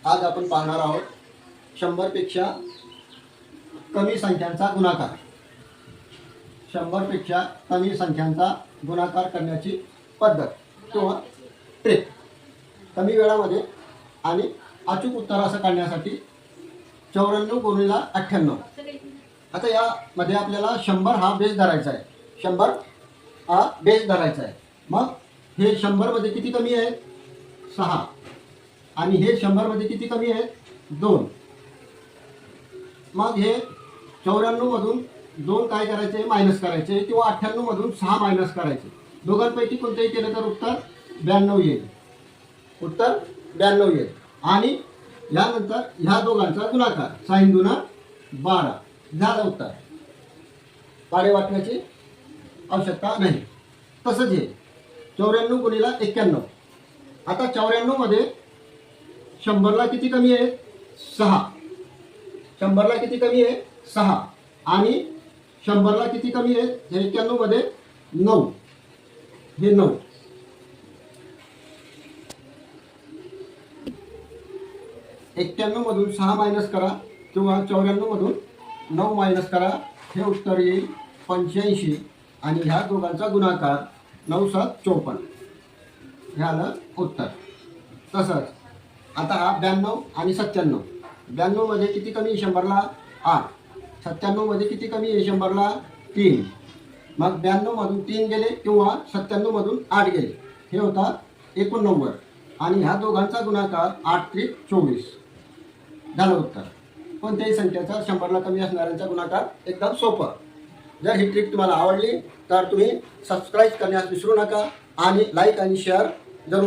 आज आपण पाहणार आहोत 100 पेक्षा कमी संख्यांचा गुणाकार. 100 पेक्षा कमी संख्यांचा गुणाकार करण्याची पद्धत किंवा ट्रिक. कमी वेळामध्ये आणि अचूक उत्तर असं काढण्यासाठी 94 गुणिले 98. आता यामध्ये आपल्याला 100 हा बेस धरायचा आहे. 100 हा बेस धरायचा आहे. मग हे 100 मध्ये किती कमी आहे? 6. आणि हे 100 मध्ये किती कमी आहे? 2. मग हे 94 मधून 2 काय करायचे? मायनस करायचे किंवा 98 मधून 6 मायनस करायचे. दोघांपैकी कोणतेही केलं तर उत्तर 92 येईल. उत्तर 92 येईल. आणि यानंतर ह्या दोघांचा गुणाकार 6 दुना 12 झालं उत्तर. पाडे वाटण्याची आवश्यकता नाही. तसंच हे 94 गुणिले 91. आता 94 मध्ये 100ला किती कमी आहे? 6. 100ला किती कमी आहे? 6. आणि 100ला किती कमी आहे? 91 मध्ये 9. हे 9. मधून 6 मायनस करा किंवा 94 मधून 9 मायनस करा. हे उत्तर येईल 85. आणि ह्या दोघांचा गुणाकार 9 7 54 ह्याला उत्तर. तसंच आता हा 92 आणि 97. 92 मध्ये किती कमी आहे 100ला? 8. 97 मध्ये किती कमी आहे 100ला? 3. मग 92 मधून 3 गेले किंवा 97 मधून 8 गेले. हे होता 89. आणि ह्या दोघांचा गुणाकार 8 त्रिक 24 झालं उत्तर. कोणत्याही संख्येचा 100ला कमी असणाऱ्यांचा गुणाकार एकदम सोपं. जर ही ट्रिक तुम्हाला आवडली तर तुम्ही सबस्क्राईब करण्यास विसरू नका आणि लाईक आणि शेअर जरूर